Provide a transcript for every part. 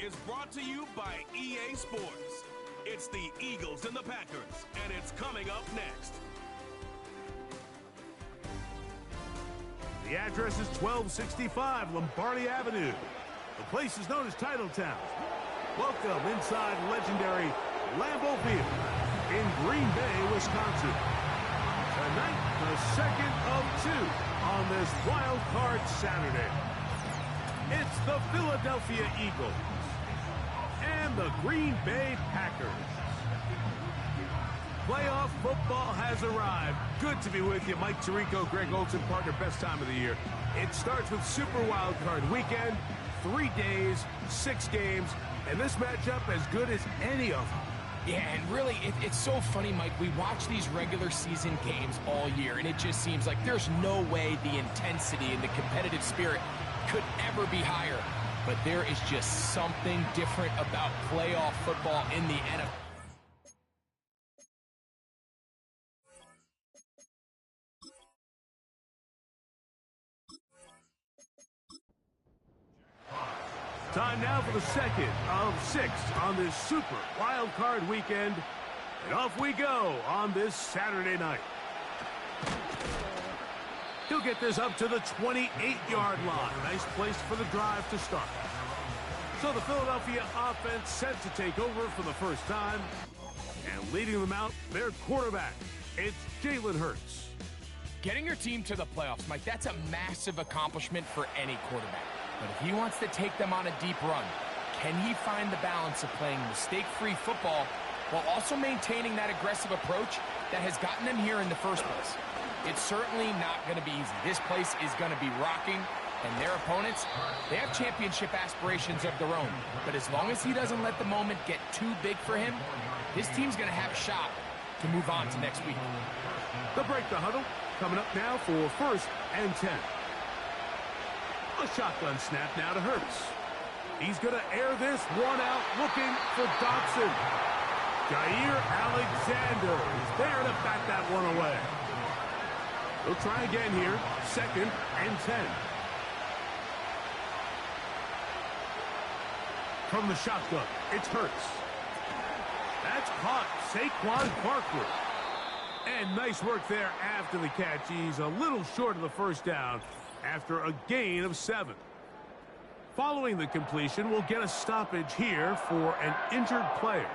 is brought to you by EA Sports. It's the Eagles and the Packers, and it's coming up next. The address is 1265 Lombardi Avenue. The place is known as Titletown. Welcome inside legendary Lambeau Field in Green Bay, Wisconsin. Tonight, the second of two on this wild card Saturday. It's the Philadelphia Eagles and the Green Bay Packers. Playoff football has arrived. Good to be with you. Mike Tirico, Greg Olson, partner, best time of the year. It starts with Super Wild Card Weekend, 3 days, 6 games, and this matchup as good as any of them. Yeah, and really, it's so funny, Mike. We watch these regular season games all year, and it just seems like there's no way the intensity and the competitive spirit could ever be higher. But there is just something different about playoff football in the NFL. Time now for the second of 6 on this Super Wild Card Weekend. And off we go on this Saturday night. He'll get this up to the 28-yard line. Nice place for the drive to start. So the Philadelphia offense set to take over for the first time. And leading them out, their quarterback. It's Jalen Hurts. Getting your team to the playoffs, Mike, that's a massive accomplishment for any quarterback. But if he wants to take them on a deep run, can he find the balance of playing mistake-free football while also maintaining that aggressive approach that has gotten them here in the first place? It's certainly not going to be easy. This place is going to be rocking, and their opponents, they have championship aspirations of their own. But as long as he doesn't let the moment get too big for him, his team's going to have a shot to move on to next week. They'll break the huddle. Coming up now for 1st and 10. A shotgun snap now to Hurts. He's going to air this one out, looking for Dotson. Jair Alexander is there to bat that one away. They'll try again here, 2nd and 10. From the shotgun, it's Hurts. That's caught, Saquon Barkley. And nice work there after the catch. He's a little short of the first down after a gain of 7. Following the completion, we'll get a stoppage here for an injured player.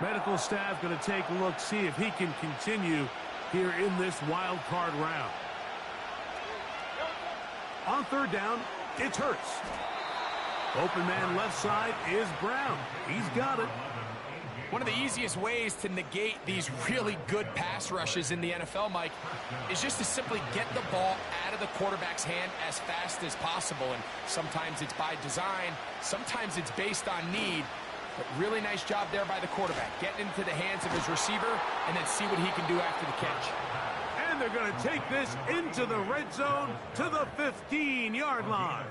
Medical staff going to take a look, see if he can continue here in this wild card round. On 3rd down, it's Hurts. Open man left side is Brown. He's got it. One of the easiest ways to negate these really good pass rushes in the NFL, Mike, is just to simply get the ball out of the quarterback's hand as fast as possible. And sometimes it's by design, sometimes it's based on need. But really nice job there by the quarterback, getting into the hands of his receiver and then see what he can do after the catch. And they're going to take this into the red zone to the 15-yard line.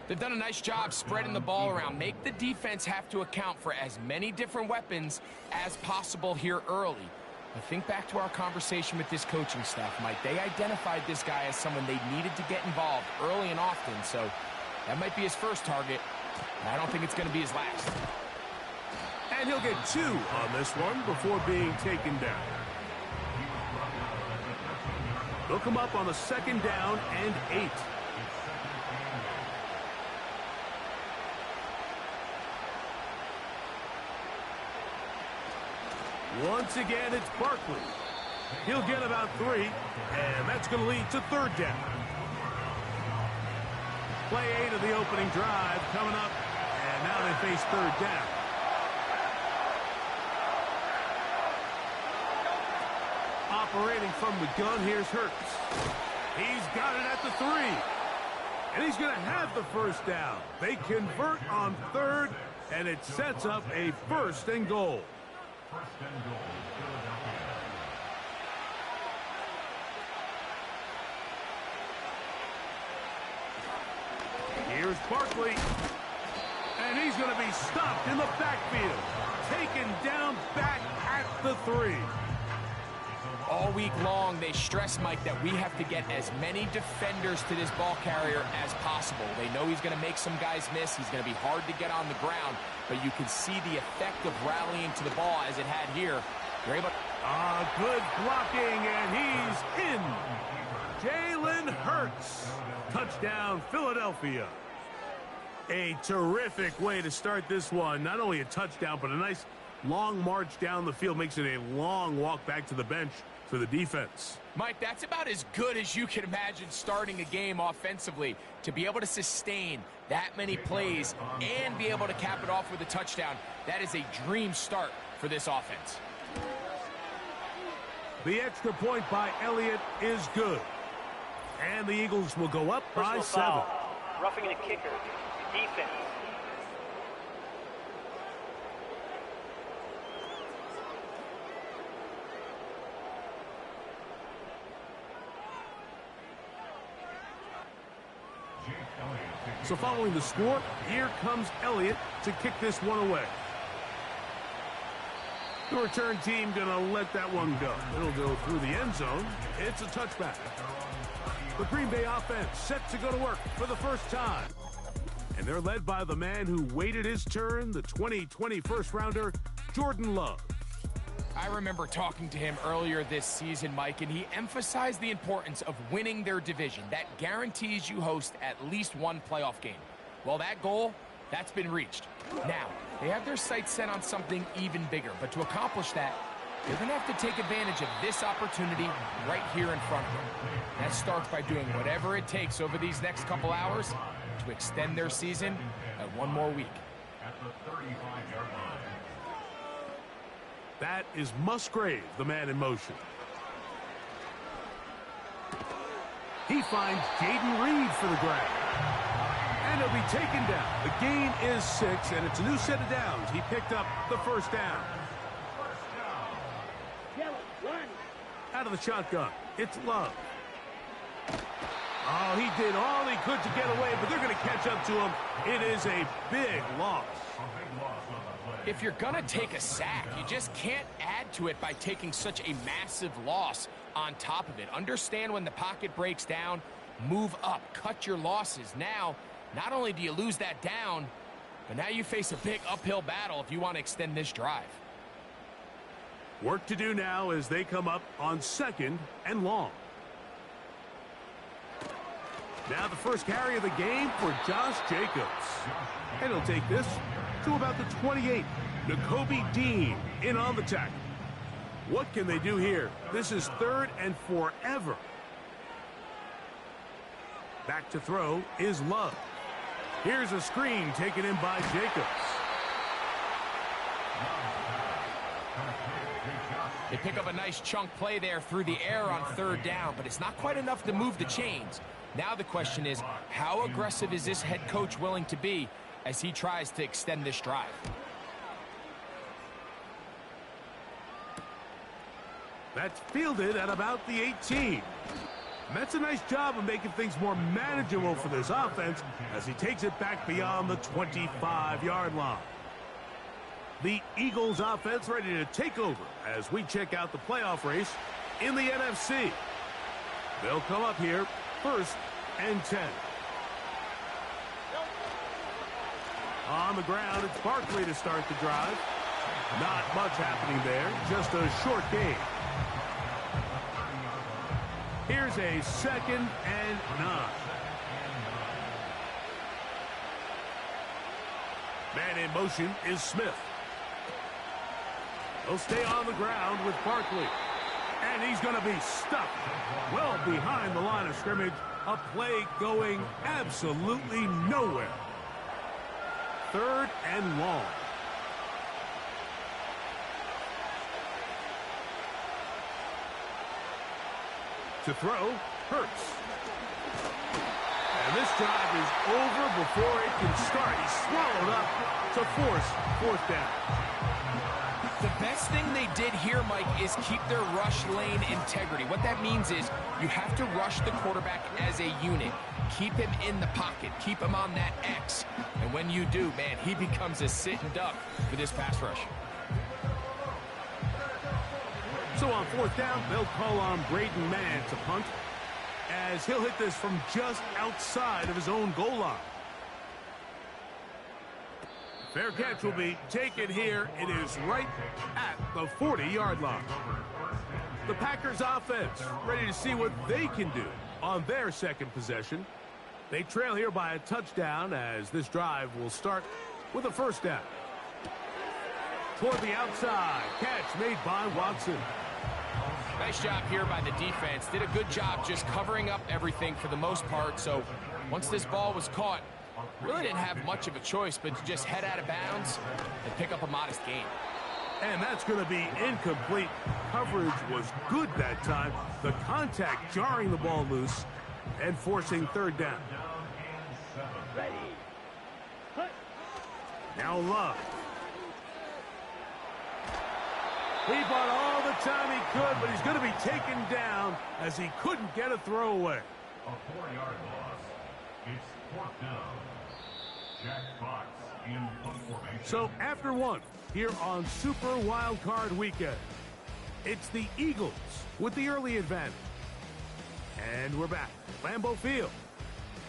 They've done a nice job spreading the ball around. Make the defense have to account for as many different weapons as possible here early. But think back to our conversation with this coaching staff, Mike. They identified this guy as someone they needed to get involved early and often. So that might be his first target. I don't think it's going to be his last. And he'll get 2 on this one before being taken down. They'll come up on a 2nd down and 8. Once again, it's Barkley. He'll get about 3, and that's going to lead to 3rd down. Play 8 of the opening drive coming up, and now they face 3rd down. Operating from the gun, here's Hurts. He's got it at the 3, and he's going to have the 1st down. They convert on 3rd, and it sets up a 1st and goal. Here's Barkley, and he's going to be stopped in the backfield, taken down back at the 3. All week long, they stress, Mike, that we have to get as many defenders to this ball carrier as possible. They know he's going to make some guys miss. He's going to be hard to get on the ground, but you can see the effect of rallying to the ball as it had here. They're able. Good blocking, and he's in. Jalen Hurts. Touchdown, Philadelphia. A terrific way to start this one. Not only a touchdown, but a nice long march down the field. Makes it a long walk back to the bench for the defense. Mike, that's about as good as you can imagine starting a game offensively. To be able to sustain that many plays and be able to cap it off with a touchdown, that is a dream start for this offense. The extra point by Elliott is good. And the Eagles will go up by 7. Roughing the kicker. Defense. So following the score, here comes Elliott to kick this one away. The return team going to let that one go. It'll go through the end zone. It's a touchback. The Green Bay offense set to go to work for the first time. And they're led by the man who waited his turn, the 2020 first-rounder, Jordan Love. I remember talking to him earlier this season, Mike, and he emphasized the importance of winning their division. That guarantees you host at least one playoff game. Well, that goal, that's been reached. Now, they have their sights set on something even bigger, but to accomplish that, they're going to have to take advantage of this opportunity right here in front of them. That starts by doing whatever it takes over these next couple hours to extend their season by one more week. That is Musgrave, the man in motion. He finds Jaden Reed for the grab. And he'll be taken down. The gain is 6, and it's a new set of downs. He picked up the first down. Out of the shotgun, it's Love. Oh, he did all he could to get away, but they're going to catch up to him. It is a big loss. If you're going to take a sack, you just can't add to it by taking such a massive loss on top of it. Understand when the pocket breaks down, move up, cut your losses. Now, not only do you lose that down, but now you face a big uphill battle if you want to extend this drive. Work to do now as they come up on 2nd and long. Now the first carry of the game for Josh Jacobs. And he'll take this to about the 28. Nakobe Dean in on the tackle. What can they do here? This is 3rd and forever. Back to throw is Love. Here's a screen taken in by Jacobs. They pick up a nice chunk play there through the air on 3rd down, but it's not quite enough to move the chains. Now the question is, how aggressive is this head coach willing to be as he tries to extend this drive? That's fielded at about the 18. And that's a nice job of making things more manageable for this offense as he takes it back beyond the 25-yard line. The Eagles offense ready to take over as we check out the playoff race in the NFC. They'll come up here 1st and 10. On the ground, it's Barkley to start the drive. Not much happening there, just a short gain. Here's a 2nd and 9. Man in motion is Smith. He'll stay on the ground with Barkley. And he's going to be stuck well behind the line of scrimmage. A play going absolutely nowhere. 3rd and long. To throw, Hurts. And this drive is over before it can start. He's swallowed up to force 4th down. The best thing they did here, Mike, is keep their rush lane integrity. What that means is you have to rush the quarterback as a unit. Keep him in the pocket. Keep him on that X. And when you do, man, he becomes a sitting duck for this pass rush. So on fourth down, they'll call on Braden Mann to punt, as he'll hit this from just outside of his own goal line. Fair catch will be taken here. It is right at the 40-yard line. The Packers offense ready to see what they can do on their second possession. They trail here by a touchdown, as this drive will start with a first down. Toward the outside, catch made by Watson. Nice job here by the defense. Did a good job just covering up everything for the most part. So once this ball was caught, really didn't have much of a choice but to just head out of bounds and pick up a modest gain. And that's going to be incomplete. Coverage was good that time. The contact jarring the ball loose and forcing third down. Now Love. He bought all the time he could, but he's going to be taken down as he couldn't get a throwaway. A 4-yard loss. It's fourth down. Jack Fox in punt formation. So after one, here on Super Wild Card Weekend, it's the Eagles with the early advantage. And we're back at Lambeau Field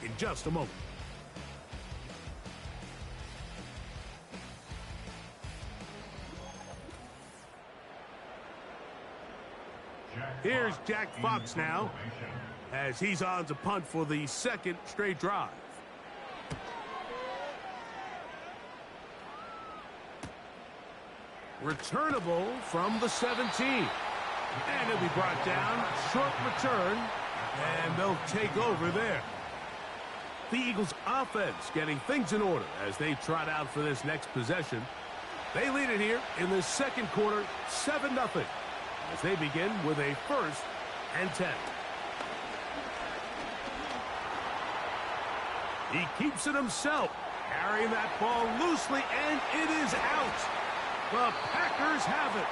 in just a moment. Here's Jack Fox now, as he's on to punt for the second straight drive. Returnable from the 17. And it'll be brought down. Short return. And they'll take over there. The Eagles offense getting things in order as they trot out for this next possession. They lead it here in the second quarter, 7-0. As they begin with a 1st and 10. He keeps it himself, carrying that ball loosely, and it is out. The Packers have it.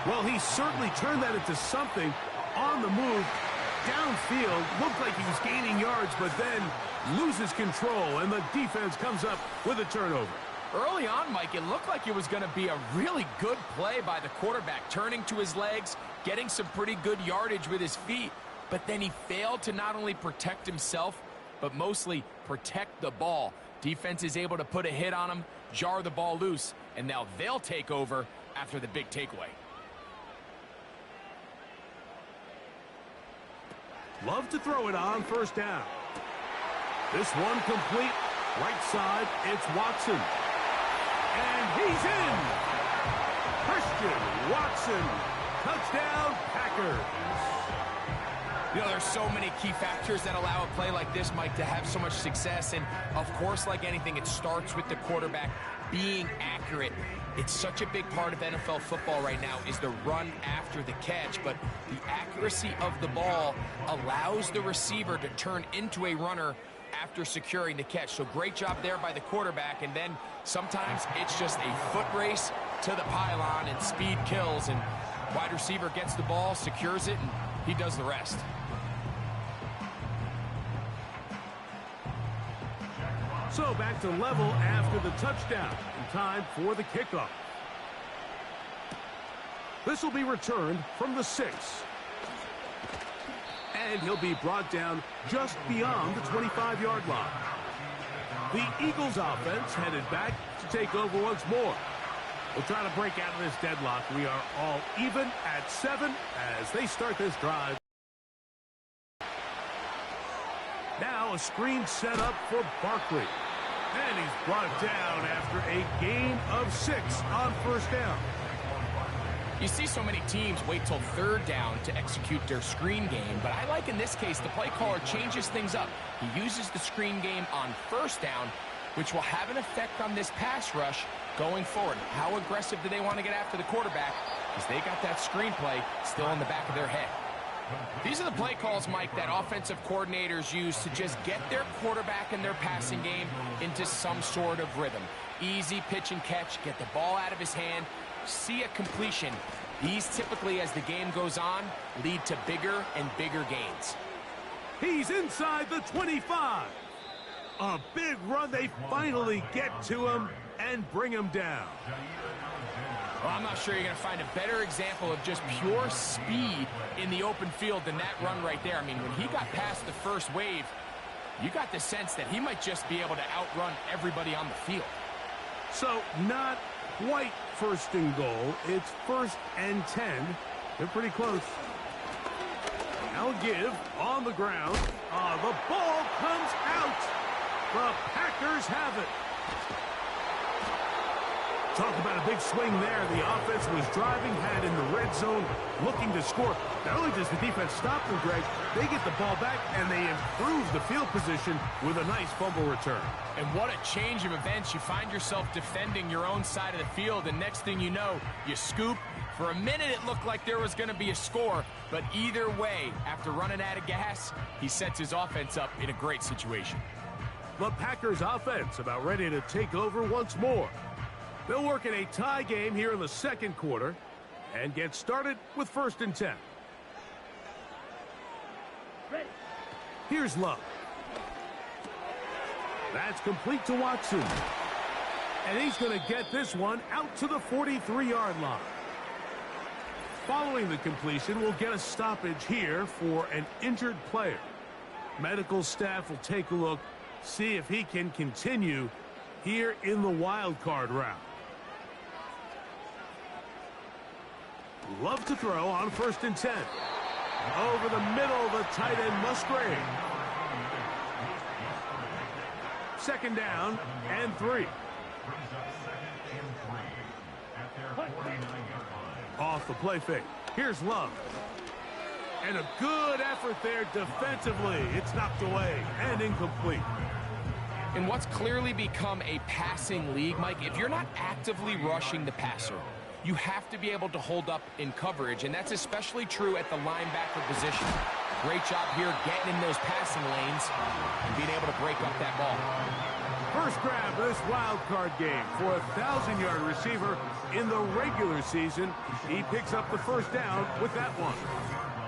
Well, he certainly turned that into something on the move. Downfield, looked like he was gaining yards, but then loses control, and the defense comes up with a turnover. Early on, Mike, it looked like it was going to be a really good play by the quarterback, turning to his legs, getting some pretty good yardage with his feet, but then he failed to not only protect himself, but mostly protect the ball. Defense is able to put a hit on him, jar the ball loose, and now they'll take over after the big takeaway. Love to throw it on first down. This one complete. Right side, it's Watson. And he's in. Christian Watson. Touchdown, Packers. You know, there's so many key factors that allow a play like this, Mike, to have so much success. And, of course, like anything, it starts with the quarterback being accurate. It's such a big part of NFL football right now is the run after the catch. But the accuracy of the ball allows the receiver to turn into a runner after securing the catch. So great job there by the quarterback. And then sometimes it's just a foot race to the pylon and speed kills. And wide receiver gets the ball, secures it, and he does the rest. So back to level after the touchdown. In time for the kickoff. This will be returned from the 6. And he'll be brought down just beyond the 25-yard line. The Eagles offense headed back to take over once more. We'll try to break out of this deadlock. We are all even at 7 as they start this drive. Now a screen set up for Barkley. And he's brought down after a gain of 6 on first down. You see so many teams wait till third down to execute their screen game, but I like in this case the play caller changes things up. He uses the screen game on first down, which will have an effect on this pass rush going forward. How aggressive do they want to get after the quarterback? Because they got that screen play still in the back of their head. These are the play calls, Mike, that offensive coordinators use to just get their quarterback and their passing game into some sort of rhythm. Easy pitch and catch, get the ball out of his hand, see a completion. These typically, as the game goes on, lead to bigger and bigger gains. He's inside the 25. A big run. They finally get to him and bring him down. Well, I'm not sure you're going to find a better example of just pure speed in the open field than that run right there. I mean, when he got past the first wave, you got the sense that he might just be able to outrun everybody on the field. So, not quite first and goal. It's 1st and 10. They're pretty close. Now give on the ground. The ball comes out. The Packers have it. Talk about a big swing there. The offense was driving, had in the red zone, looking to score. Not only does the defense stop them, Greg, they get the ball back, and they improve the field position with a nice fumble return. And what a change of events. You find yourself defending your own side of the field, and next thing you know, you scoop. For a minute, it looked like there was going to be a score, but either way, after running out of gas, he sets his offense up in a great situation. The Packers offense about ready to take over once more. They'll work in a tie game here in the second quarter and get started with 1st and 10. Ready. Here's Love. That's complete to Watson. And he's going to get this one out to the 43-yard line. Following the completion, we'll get a stoppage here for an injured player. Medical staff will take a look, see if he can continue here in the wild card round. Love to throw on 1st and 10. Over the middle, the tight end Musgrave. 2nd down and 3. Off the play fake. Here's Love. And a good effort there defensively. It's knocked away and incomplete. In what's clearly become a passing league, Mike, if you're not actively rushing the passer, you have to be able to hold up in coverage, and that's especially true at the linebacker position. Great job here getting in those passing lanes and being able to break up that ball. First grab of this wild card game for a 1,000-yard receiver in the regular season. He picks up the first down with that one.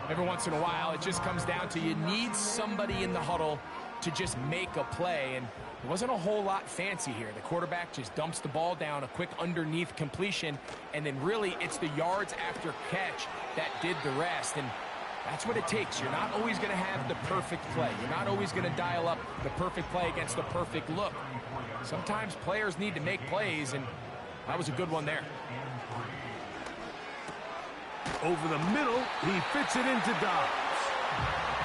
Every once in a while, it just comes down to you need somebody in the huddle to just make a play, and it wasn't a whole lot fancy here. The quarterback just dumps the ball down, a quick underneath completion, and then really it's the yards after catch that did the rest, and that's what it takes. You're not always going to have the perfect play. You're not always going to dial up the perfect play against the perfect look. Sometimes players need to make plays, and that was a good one there. Over the middle, he fits it into Dobbs.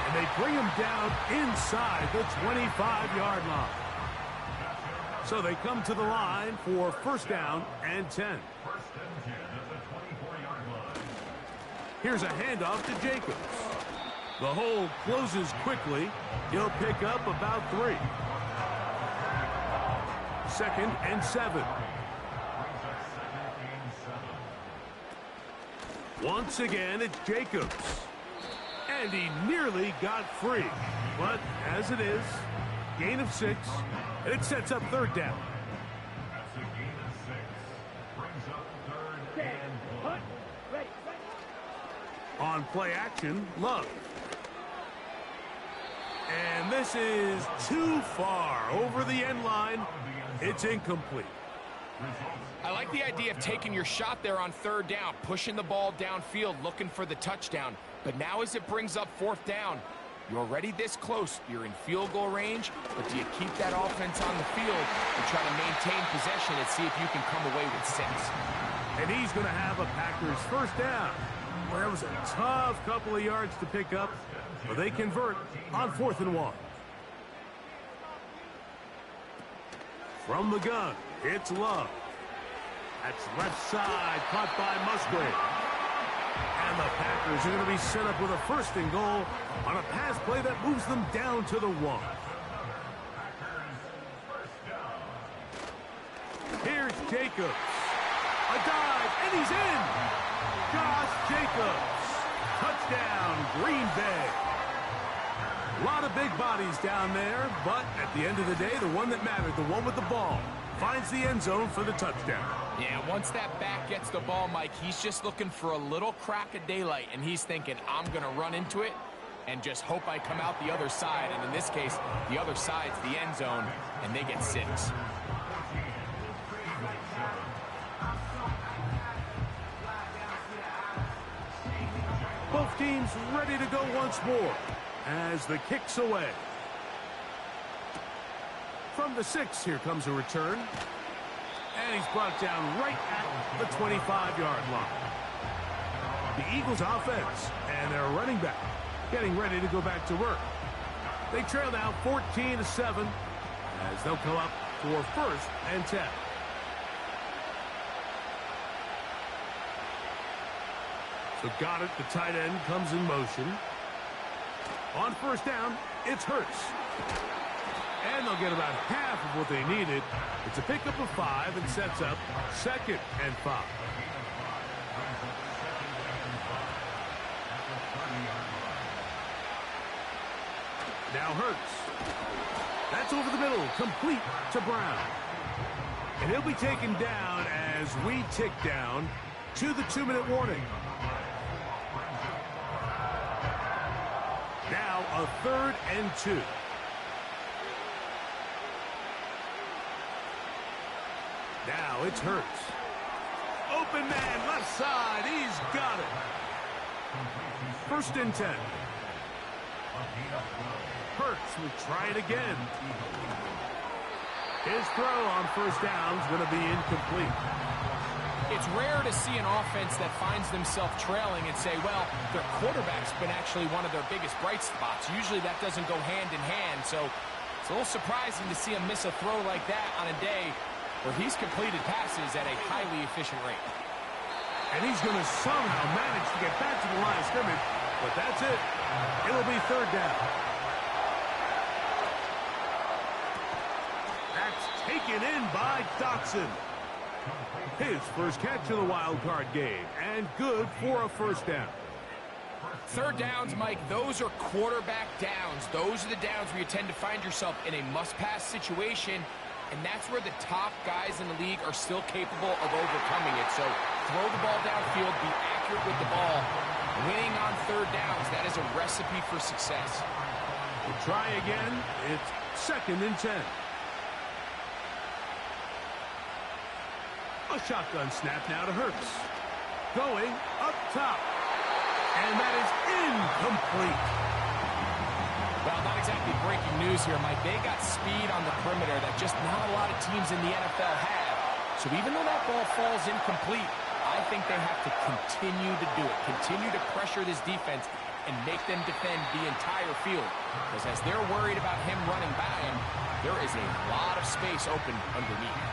And they bring him down inside the 25-yard line. So they come to the line for 1st down and 10. Here's a handoff to Jacobs. The hole closes quickly. He'll pick up about 3. 2nd and 7. Once again, it's Jacobs. And he nearly got free. But as it is, gain of 6, and it sets up 3rd down. That's a gain of 6. Brings up 3rd and 1. Ready. On play action, Love. And this is too far over the end line. It's incomplete. I like the idea of taking your shot there on 3rd down, pushing the ball downfield, looking for the touchdown. But now as it brings up 4th down, you're already this close. You're in field goal range, but do you keep that offense on the field and try to maintain possession and see if you can come away with 6? And he's going to have a Packers 1st down. Well, that was a tough couple of yards to pick up, but they convert on 4th and 1. From the gun, it's Love. That's left side, caught by Musgrave. And the Packers are going to be set up with a 1st and goal on a pass play that moves them down to the 1. Here's Jacobs. A dive, and he's in. Josh Jacobs. Touchdown, Green Bay. A lot of big bodies down there, but at the end of the day, the one that mattered, the one with the ball, finds the end zone for the touchdown. Yeah, once that back gets the ball, Mike, he's just looking for a little crack of daylight, and he's thinking, I'm going to run into it and just hope I come out the other side. And in this case, the other side's the end zone, and they get 6. Both teams ready to go once more as the kick's away. From the 6, here comes a return. And he's brought down right at the 25-yard line. The Eagles offense and their running back getting ready to go back to work. They trail now 14-7 as they'll come up for 1st and 10. So got it. The tight end comes in motion. On 1st down, it's Hurts. And they'll get about half of what they needed. It's a pickup of 5 and sets up 2nd and 5. Now Hurts. That's over the middle, complete to Brown. And he'll be taken down as we tick down to the 2-minute warning. Now a 3rd and 2. Now it's Hurts. Open man, left side. He's got it. 1st and 10. Hurts will try it again. His throw on 1st down is going to be incomplete. It's rare to see an offense that finds themselves trailing and say, well, their quarterback's been actually one of their biggest bright spots. Usually that doesn't go hand in hand, so it's a little surprising to see him miss a throw like that on a day where he's completed passes at a highly efficient rate. And he's going to somehow manage to get back to the line of scrimmage, but that's it. It'll be 3rd down. That's taken in by Dotson. His first catch of the wild card game, and good for a 1st down. 3rd downs, Mike, those are quarterback downs. Those are the downs where you tend to find yourself in a must-pass situation, and that's where the top guys in the league are still capable of overcoming it. So throw the ball downfield, be accurate with the ball. Winning on 3rd downs, that is a recipe for success. We'll try again. It's 2nd and 10. A shotgun snap now to Hurts. Going up top. And that is incomplete. Well, not exactly breaking news here, Mike. They got speed on the perimeter that just not a lot of teams in the NFL have. So even though that ball falls incomplete, I think they have to continue to do it. Continue to pressure this defense and make them defend the entire field. Because as they're worried about him running by him, there is a lot of space open underneath.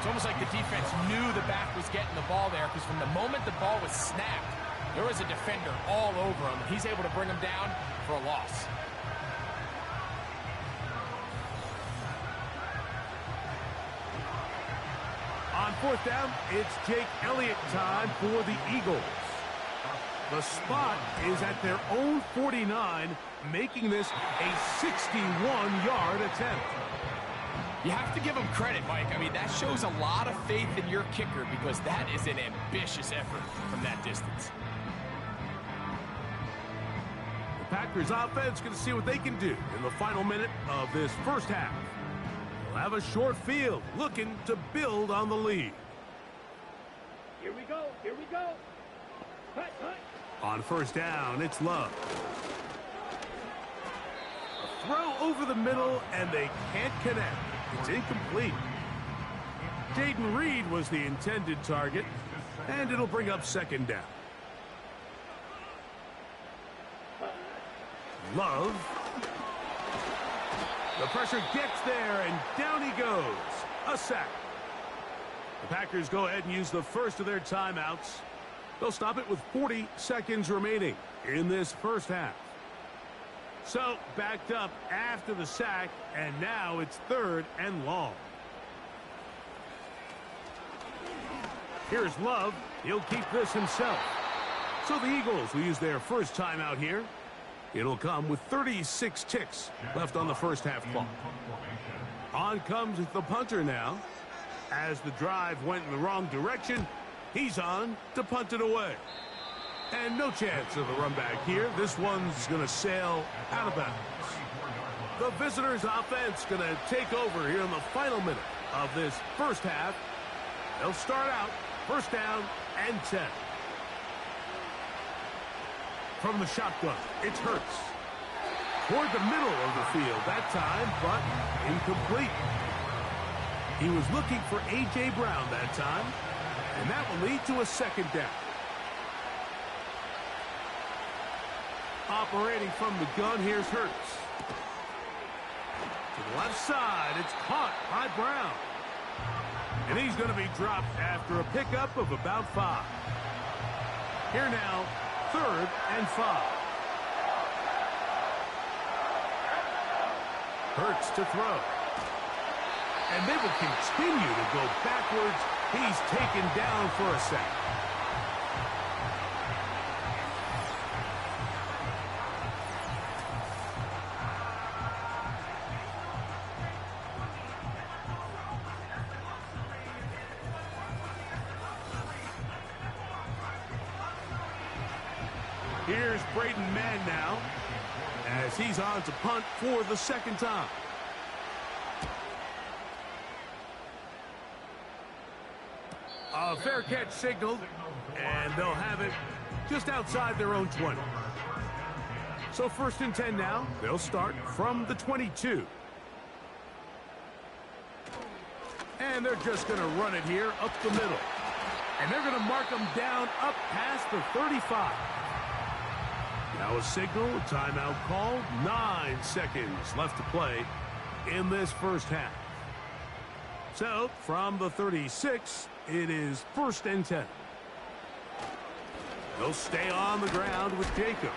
It's almost like the defense knew the back was getting the ball there, because from the moment the ball was snapped, there was a defender all over him. He's able to bring him down for a loss. On 4th down, it's Jake Elliott time for the Eagles. The spot is at their own 49, making this a 61-yard attempt. You have to give him credit, Mike. I mean, that shows a lot of faith in your kicker, because that is an ambitious effort from that distance. The Packers offense going to see what they can do in the final minute of this 1st half. They'll have a short field, looking to build on the lead. Here we go. Here we go. Cut, cut. On 1st down, it's Love. A throw over the middle, and they can't connect. It's incomplete. Jaden Reed was the intended target, and it'll bring up 2nd down. Love. The pressure gets there, and down he goes. A sack. The Packers go ahead and use the first of their timeouts. They'll stop it with 40 seconds remaining in this 1st half. So, backed up after the sack, and now it's 3rd and long. Here's Love. He'll keep this himself. So the Eagles will use their first timeout here. It'll come with 36 ticks left on the 1st half clock. On comes the punter now. As the drive went in the wrong direction, he's on to punt it away. And no chance of a run back here. This one's going to sail out of bounds. The visitors' offense going to take over here in the final minute of this 1st half. They'll start out 1st down and 10. from the shotgun. It's Hurts. Toward the middle of the field that time, but incomplete. He was looking for A.J. Brown that time, and that will lead to a second down. Operating from the gun, here's Hurts. To the left side, it's caught by Brown. And he's going to be dropped after a pickup of about 5. Here now, 3rd and 5. Hurts to throw. And they will continue to go backwards. He's taken down for a sack. Here's Braden Mann now, as he's on to punt for the second time. A fair catch signaled, and they'll have it just outside their own 20. So 1st and 10 now. They'll start from the 22. And they're just going to run it here up the middle. And they're going to mark them down up past the 35. Now a signal, a timeout called. 9 seconds left to play in this first half. So from the 36, it is 1st and 10. They'll stay on the ground with Jacobs.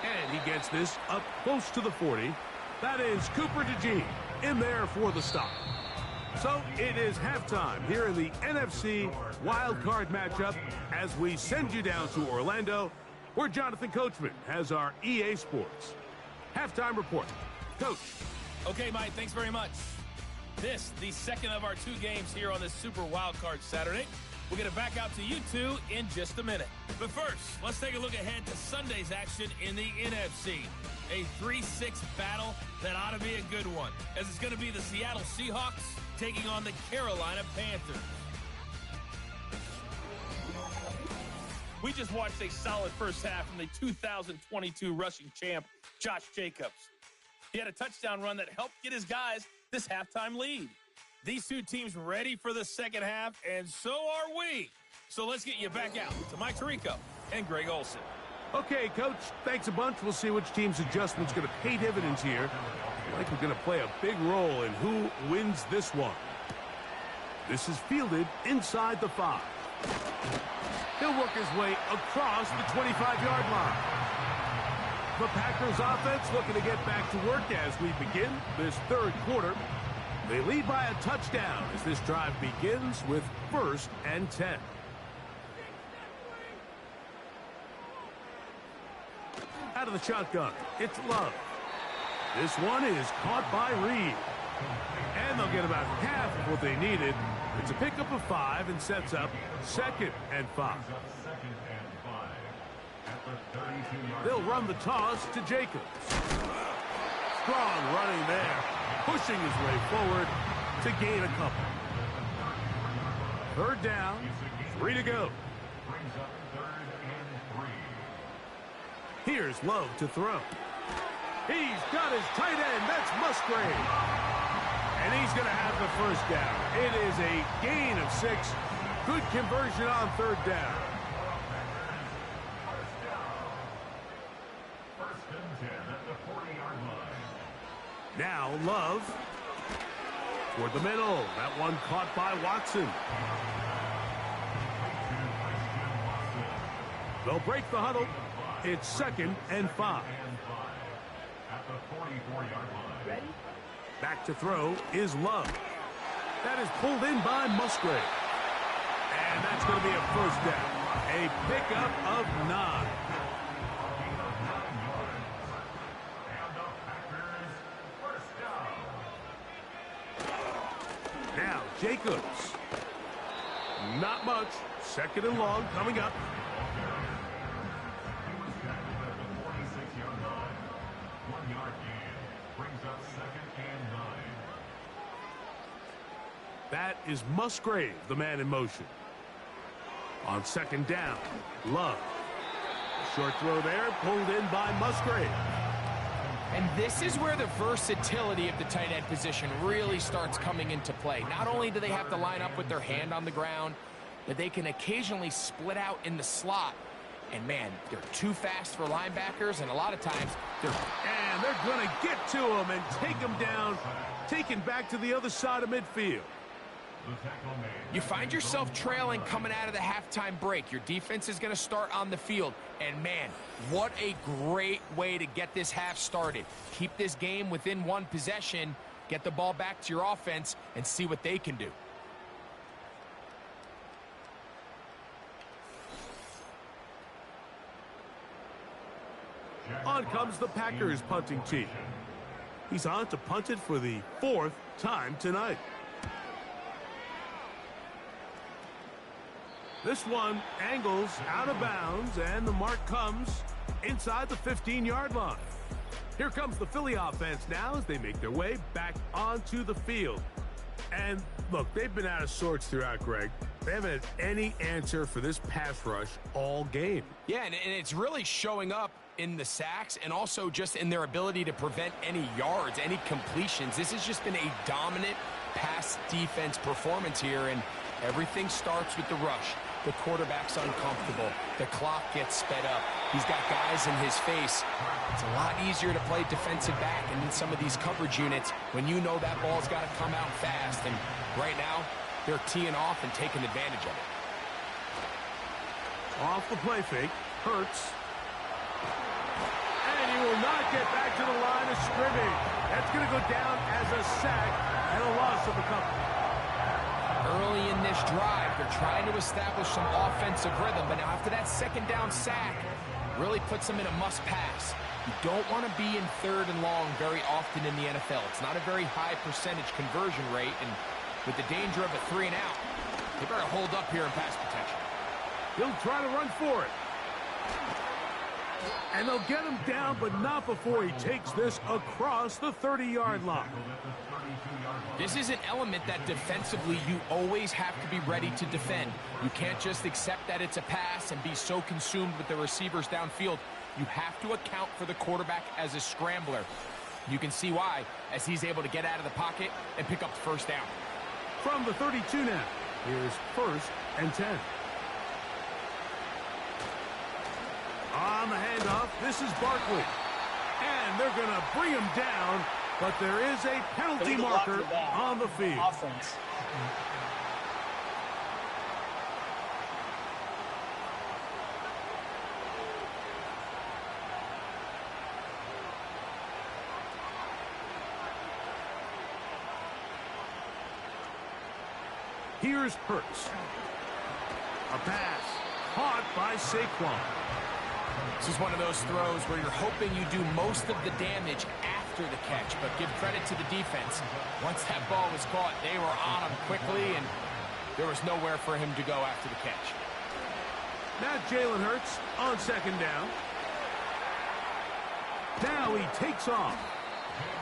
And he gets this up close to the 40. That is Cooper DeJean in there for the stop. So it is halftime here in the NFC Wild Card matchup as we send you down to Orlando, where Jonathan Coachman has our EA Sports halftime report. Coach. Okay, Mike, thanks very much. This, the second of our 2 games here on this Super Wild Card Saturday. We'll get it back out to you two in just a minute. But first, let's take a look ahead to Sunday's action in the NFC. A 3-6 battle that ought to be a good one, as it's going to be the Seattle Seahawks taking on the Carolina Panthers. We just watched a solid first half from the 2022 rushing champ, Josh Jacobs. He had a touchdown run that helped get his guys this halftime lead. These 2 teams ready for the second half, and so are we. So let's get you back out to Mike Tirico and Greg Olson. Okay, Coach, thanks a bunch. We'll see which team's adjustment's going to pay dividends here. I think we're going to play a big role in who wins this one. This is fielded inside the 5. He'll work his way across the 25-yard line. The Packers offense looking to get back to work as we begin this 3rd quarter. They lead by a touchdown as this drive begins with 1st and 10. Out of the shotgun, it's Love. This one is caught by Reed. And they'll get about half of what they needed. It's a pickup of 5 and sets up 2nd and 5. They'll run the toss to Jacobs. Strong running there, pushing his way forward to gain a couple. 3rd down, 3 to go. Here's Love to throw. He's got his tight end. That's Musgrave. And he's going to have the 1st down. It is a gain of 6. Good conversion on 3rd down. Now Love toward the middle. That one caught by Watson. They'll break the huddle. It's 2nd and 5. Back to throw is Love. That is pulled in by Musgrave. And that's going to be a 1st down. A pickup of 9. Now Jacobs. Not much. 2nd and long coming up. That is Musgrave, the man in motion. On 2nd down, Love. Short throw there, pulled in by Musgrave. And this is where the versatility of the tight end position really starts coming into play. Not only do they have to line up with their hand on the ground, but they can occasionally split out in the slot. And man, they're too fast for linebackers, and a lot of times they're going to get to him and take him down, taken back to the other side of midfield. You find yourself trailing coming out of the halftime break. Your defense is going to start on the field. And man, what a great way to get this half started. Keep this game within one possession, get the ball back to your offense, and see what they can do. On comes the Packers punting team. He's on to punt it for the 4th time tonight. This one angles out of bounds, and the mark comes inside the 15-yard line. Here comes the Philly offense now as they make their way back onto the field. And look, they've been out of sorts throughout, Greg. They haven't had any answer for this pass rush all game. Yeah, and it's really showing up in the sacks and also just in their ability to prevent any yards, any completions. This has just been a dominant pass defense performance here, and everything starts with the rush. The quarterback's uncomfortable. The clock gets sped up. He's got guys in his face. It's a lot easier to play defensive back and in some of these coverage units when you know that ball's got to come out fast. And right now, they're teeing off and taking advantage of it. Off the play fake, Hurts. And he will not get back to the line of scrimmage. That's going to go down as a sack and a loss of a couple. Early in this drive, they're trying to establish some offensive rhythm, but now after that second down sack, really puts them in a must-pass. You don't want to be in 3rd and long very often in the NFL. It's not a very high percentage conversion rate, and with the danger of a 3 and out, they better hold up here in pass protection. He'll try to run for it. And they'll get him down, but not before he takes this across the 30-yard line. This is an element that defensively you always have to be ready to defend. You can't just accept that it's a pass and be so consumed with the receivers downfield. You have to account for the quarterback as a scrambler. You can see why, as he's able to get out of the pocket and pick up the first down. From the 32 now, here's 1st and 10. On the handoff, this is Barkley. And they're going to bring him down, but there is a penalty marker on the field. Offense. Here's Hurts. A pass caught by Saquon. This is one of those throws where you're hoping you do most of the damage after the catch, but give credit to the defense. Once that ball was caught, they were on him quickly, and there was nowhere for him to go after the catch. Now Jalen Hurts on 2nd down. Now he takes off.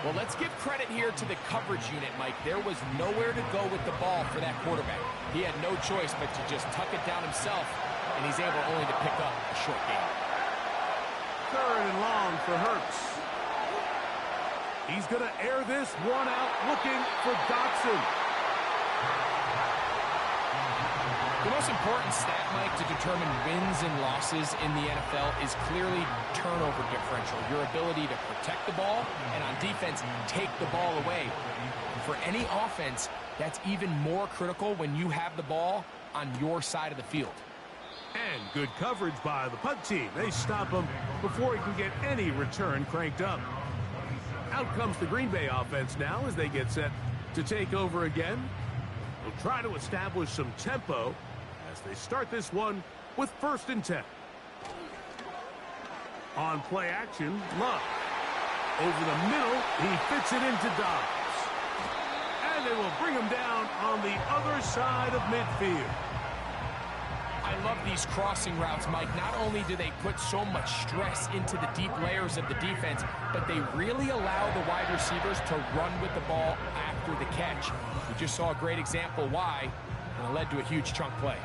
Well, let's give credit here to the coverage unit, Mike. There was nowhere to go with the ball for that quarterback. He had no choice but to just tuck it down himself, and he's able only to pick up a short gain. 3rd and long for Hurts. He's going to air this one out looking for Dotson. The most important stat, Mike, to determine wins and losses in the NFL is clearly turnover differential. Your ability to protect the ball and on defense, take the ball away. And for any offense, that's even more critical when you have the ball on your side of the field. And good coverage by the punt team. They stop him before he can get any return cranked up. Out comes the Green Bay offense now as they get set to take over again. They'll try to establish some tempo as they start this one with 1st and 10. On play action, Love. Over the middle, he fits it into Dobbs. And they will bring him down on the other side of midfield. I love these crossing routes, Mike. Not only do they put so much stress into the deep layers of the defense, but they really allow the wide receivers to run with the ball after the catch. We just saw a great example why, and it led to a huge chunk play.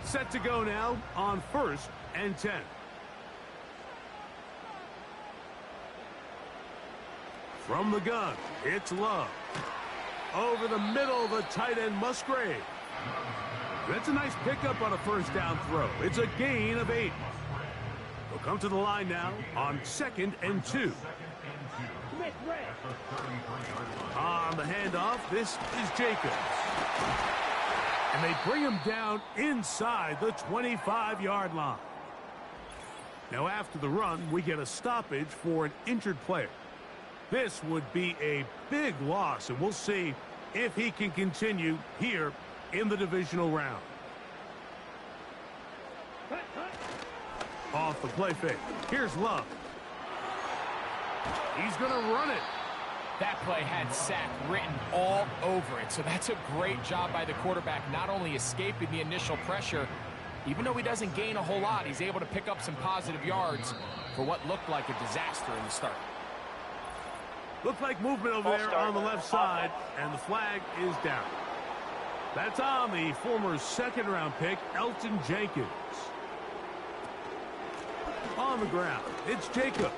Set to go now on 1st and 10. From the gun, it's Love. Over the middle, the tight end Musgrave. That's a nice pickup on a first down throw. It's a gain of 8. They'll come to the line now on 2nd and 2. On the handoff, this is Jacobs. And they bring him down inside the 25-yard line. Now after the run, we get a stoppage for an injured player. This would be a big loss, and we'll see if he can continue here in the divisional round. Off the play fake. Here's Love. He's going to run it. That play had sack written all over it, so that's a great job by the quarterback, not only escaping the initial pressure, even though he doesn't gain a whole lot, he's able to pick up some positive yards for what looked like a disaster in the start. Looked like movement over there on the left side, and the flag is down. That's on the former second-round pick, Elton Jenkins. On the ground, it's Jacobs.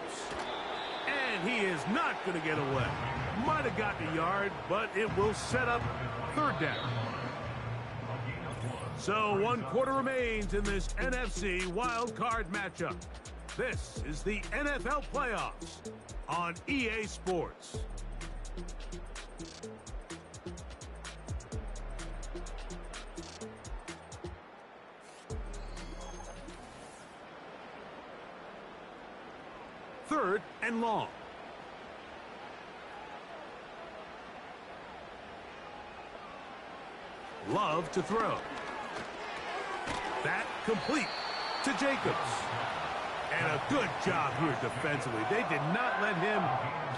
And he is not going to get away. Might have gotten a yard, but it will set up 3rd down. So 1 quarter remains in this NFC wild card matchup. This is the NFL playoffs on EA Sports. Third and long. Love to throw. That complete to Jacobs. And a good job here defensively. They did not let him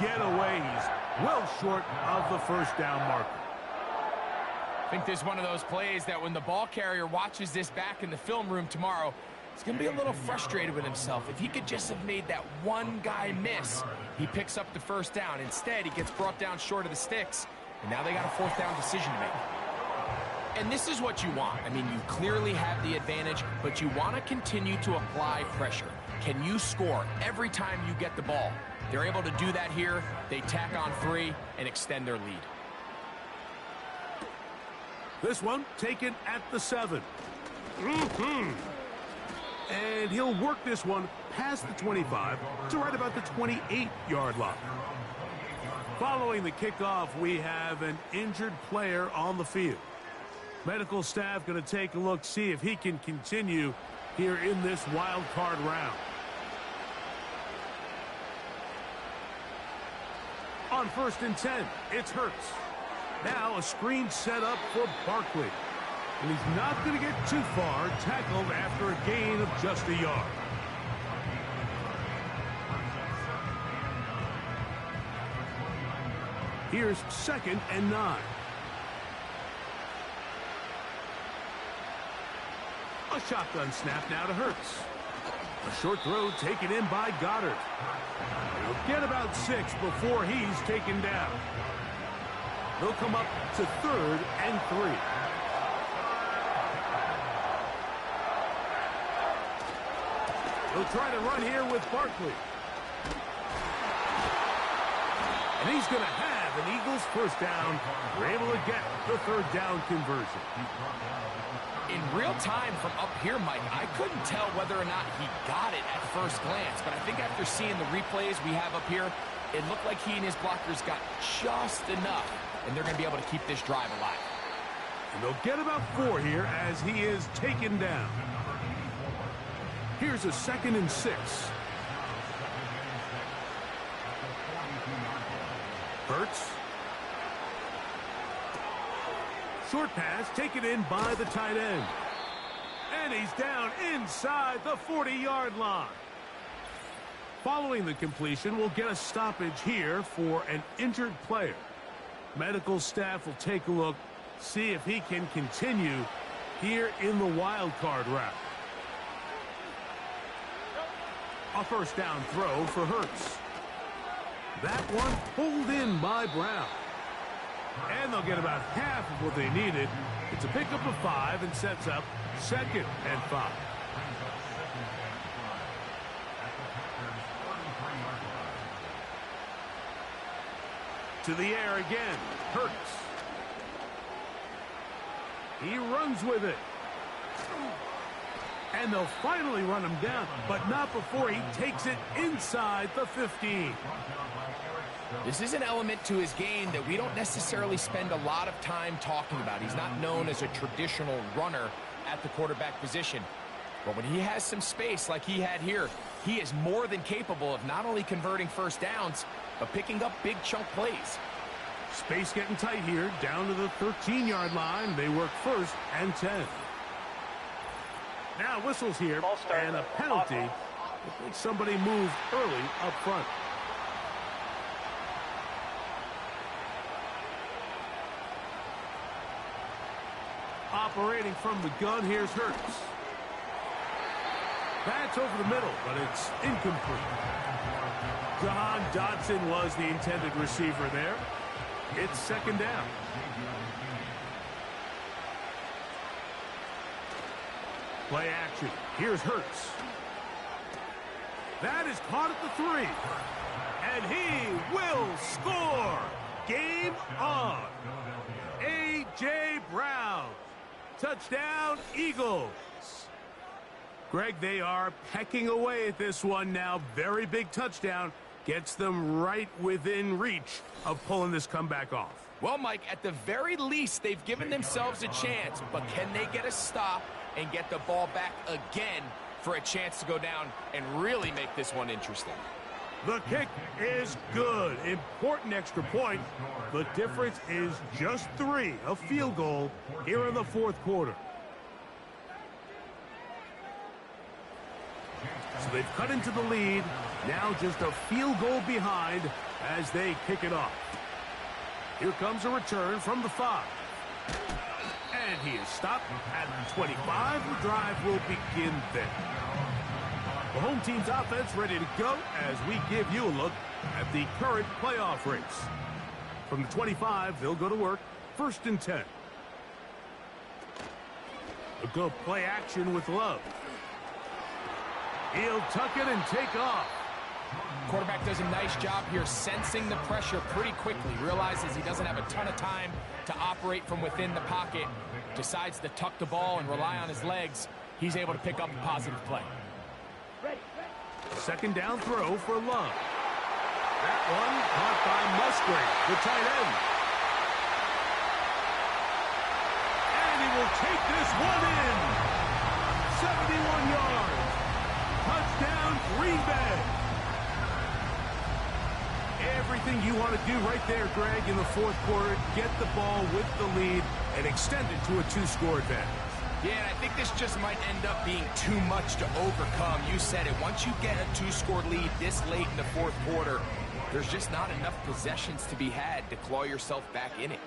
get away. He's well short of the first down marker. I think this is one of those plays that when the ball carrier watches this back in the film room tomorrow, he's going to be a little frustrated with himself. If he could just have made that one guy miss, he picks up the first down. Instead, he gets brought down short of the sticks, and now they got a 4th down decision to make. And this is what you want. I mean, you clearly have the advantage, but you want to continue to apply pressure. Can you score every time you get the ball? They're able to do that here. They tack on 3 and extend their lead. This one taken at the 7. And he'll work this one past the 25 to right about the 28-yard line. Following the kickoff, we have an injured player on the field. Medical staff going to take a look, see if he can continue here in this wild card round. On 1st and 10, it's Hurts. Now a screen set up for Barkley. And he's not going to get too far, tackled after a gain of just a yard. Here's 2nd and 9. A shotgun snap now to Hurts. A short throw taken in by Goddard. He'll get about 6 before he's taken down. They'll come up to 3rd and 3. He'll try to run here with Barkley. And he's going to have an Eagles first down. We're able to get the 3rd down conversion. In real time from up here, Mike, I couldn't tell whether or not he got it at first glance, but I think after seeing the replays we have up here, it looked like he and his blockers got just enough, and they're going to be able to keep this drive alive. And they'll get about 4 here as he is taken down. Here's a 2nd and 6. Hurts. Short pass taken in by the tight end. And he's down inside the 40-yard line. Following the completion, we'll get a stoppage here for an injured player. Medical staff will take a look, see if he can continue here in the wild card route. A first down throw for Hurts. That one pulled in by Brown. And they'll get about half of what they needed. It's a pickup of 5 and sets up 2nd and 5. To the air again. Hurts. He runs with it. And they'll finally run him down, but not before he takes it inside the 15. This is an element to his game that we don't necessarily spend a lot of time talking about. He's not known as a traditional runner at the quarterback position. But when he has some space like he had here, he is more than capable of not only converting first downs, but picking up big chunk plays. Space getting tight here, down to the 13-yard line. They work first and 10. Now whistles here, and a penalty. I think somebody moved early up front. Operating from the gun, here's Hurts. That's over the middle, but it's incomplete. John Dodson was the intended receiver there. It's second down. Play action. Here's Hurts. That is caught at the 3. And he will score. Game on. A.J. Brown. Touchdown, Eagles. Greg, they are pecking away at this one now. Very big touchdown. Gets them right within reach of pulling this comeback off. Well, Mike, at the very least, they've given themselves a chance. But can they get a stop and get the ball back again for a chance to go down and really make this one interesting? The kick is good. Important extra point. The difference is just 3. A field goal here in the fourth quarter. So they've cut into the lead. Now just a field goal behind as they kick it off. Here comes a return from the 5. And he is stopped at the 25. The drive will begin there. The home team's offense ready to go as we give you a look at the current playoff race. From the 25, they'll go to work. First and 10. They'll go play action with Love. He'll tuck it and take off. Quarterback does a nice job here sensing the pressure pretty quickly. Realizes he doesn't have a ton of time to operate from within the pocket. Decides to tuck the ball and rely on his legs. He's able to pick up a positive play. Second down throw for Love. That one caught by Musgrave, the tight end. And he will take this one in. 71 yards. Touchdown, Green Bay. Everything you want to do right there, Greg, in the fourth quarter. Get the ball with the lead and extend it to a 2-score advantage. Yeah, and I think this just might end up being too much to overcome. You said it. Once you get a 2-score lead this late in the fourth quarter, there's just not enough possessions to be had to claw yourself back in it.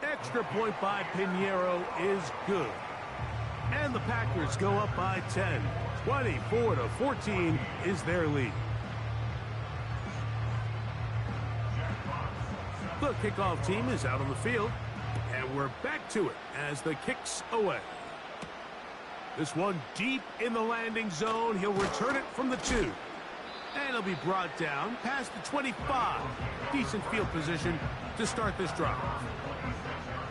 Extra point by Pinheiro is good. And the Packers go up by 10. 24-14 is their lead. The kickoff team is out on the field. And we're back to it as the kick's away. This one deep in the landing zone. He'll return it from the 2. And he'll be brought down past the 25. Decent field position to start this drive.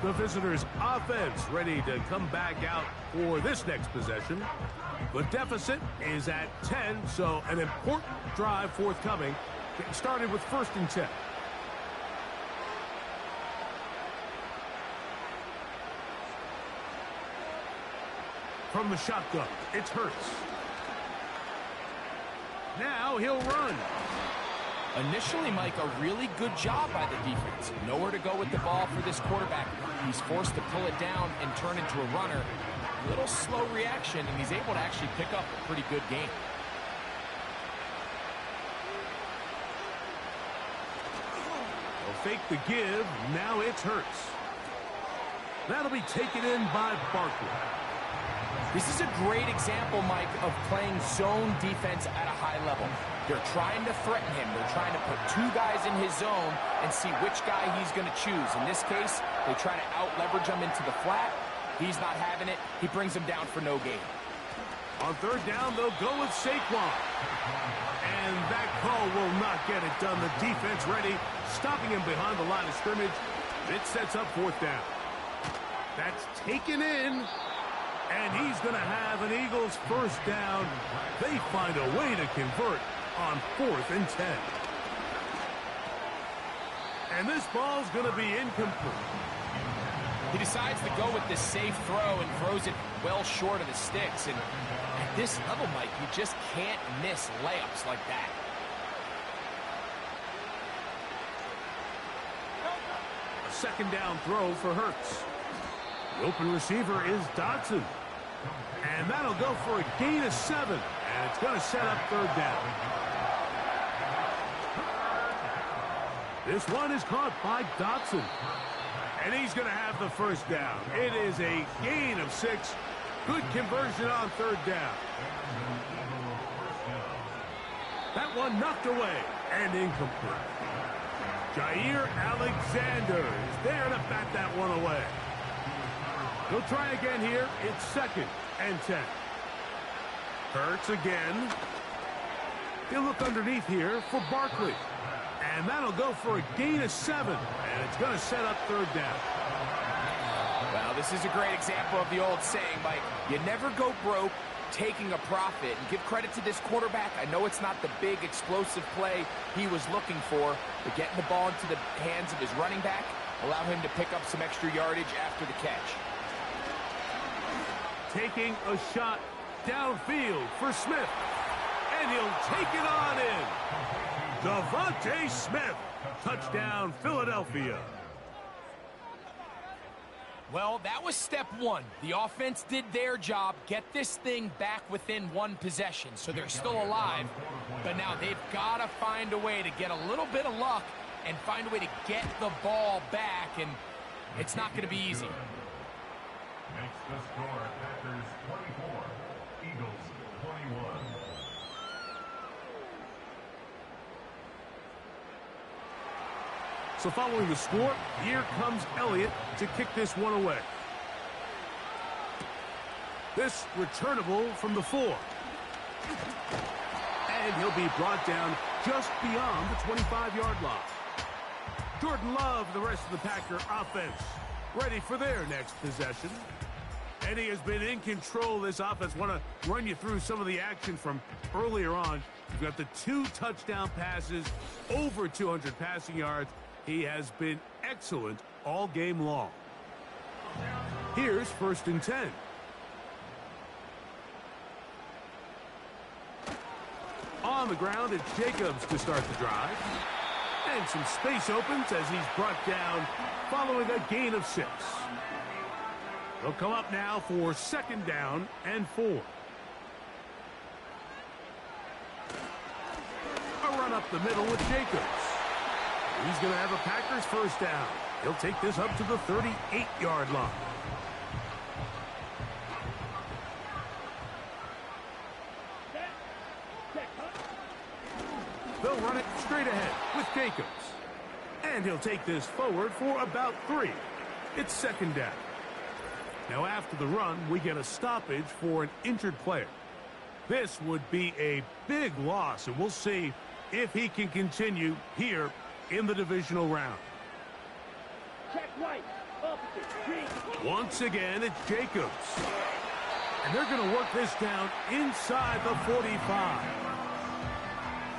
The visitors' offense ready to come back out for this next possession. The deficit is at 10, so an important drive forthcoming. Getting started with first and 10. From the shotgun, it's Hurts. Now he'll run. Initially, Mike, a really good job by the defense. Nowhere to go with the ball for this quarterback. He's forced to pull it down and turn into a runner. A little slow reaction, and he's able to actually pick up a pretty good game. They'll fake the give. Now it's Hurts. That'll be taken in by Barkley. This is a great example, Mike, of playing zone defense at a high level. They're trying to threaten him. They're trying to put 2 guys in his zone and see which guy he's going to choose. In this case, they try to out-leverage him into the flat. He's not having it. He brings him down for no gain. On third down, they'll go with Saquon. And that call will not get it done. The defense ready, stopping him behind the line of scrimmage. It sets up fourth down. That's taken in. And he's going to have an Eagles first down. They find a way to convert on 4th and 10. And this ball's going to be incomplete. He decides to go with the safe throw and throws it well short of the sticks. And at this level, Mike, you just can't miss layups like that. A second down throw for Hurts. The open receiver is Dodson. And that'll go for a gain of 7. And it's going to set up third down. This one is caught by Dodson. And he's going to have the first down. It is a gain of 6. Good conversion on third down. That one knocked away and incomplete. Jair Alexander is there to bat that one away. They'll try again here. It's 2nd and 10. Hurts again. He'll look underneath here for Barkley. And that'll go for a gain of 7. And it's going to set up third down. Well, this is a great example of the old saying, Mike. You never go broke taking a profit. And give credit to this quarterback. I know it's not the big explosive play he was looking for, but getting the ball into the hands of his running back allow him to pick up some extra yardage after the catch. Taking a shot downfield for Smith. And he'll take it on in. Devontae Smith. Touchdown, Philadelphia. Well, that was step 1. The offense did their job, get this thing back within 1 possession, so they're still alive. But now they've got to find a way to get a little bit of luck and find a way to get the ball back, and it's not going to be easy. Makes the score Packers 24, Eagles 21. So following the score, here comes Elliott to kick this one away. This returnable from the 4. And he'll be brought down just beyond the 25-yard line. Jordan Love, the rest of the Packer offense, ready for their next possession. And he has been in control of this offense. Want to run you through some of the action from earlier on. You've got the 2 touchdown passes, over 200 passing yards. He has been excellent all game long. Here's 1st and 10. On the ground, it's Jacobs to start the drive. And some space opens as he's brought down following a gain of 6. They'll come up now for 2nd down and 4. A run up the middle with Jacobs. He's going to have a Packers first down. He'll take this up to the 38-yard line. They'll run it straight ahead with Jacobs. And he'll take this forward for about 3. It's 2nd down. Now after the run, we get a stoppage for an injured player. This would be a big loss, and we'll see if he can continue here in the divisional round. Check right. Opposite. Green. Once again, it's Jacobs. And they're going to work this down inside the 45.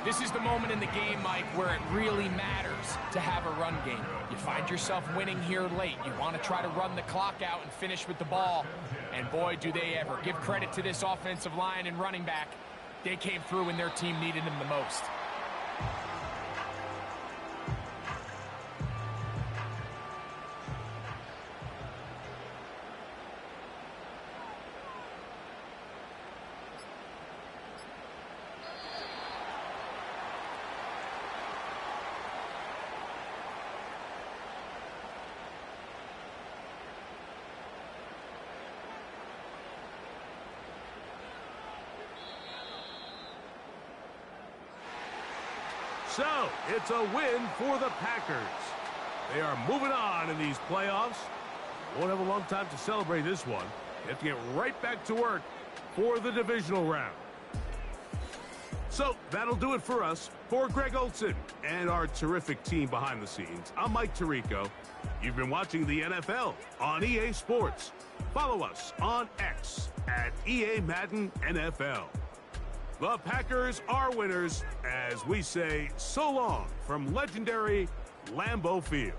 This is the moment in the game, Mike, where it really matters to have a run game. You find yourself winning here late. You want to try to run the clock out and finish with the ball. And boy, do they ever. Give credit to this offensive line and running back. They came through when their team needed them the most. So, it's a win for the Packers. They are moving on in these playoffs. Won't have a long time to celebrate this one. They have to get right back to work for the divisional round. So that'll do it for us. For Greg Olson and our terrific team behind the scenes, I'm Mike Tirico. You've been watching the NFL on EA Sports. Follow us on X at EA Madden NFL. The Packers are winners as we say so long from legendary Lambeau Field.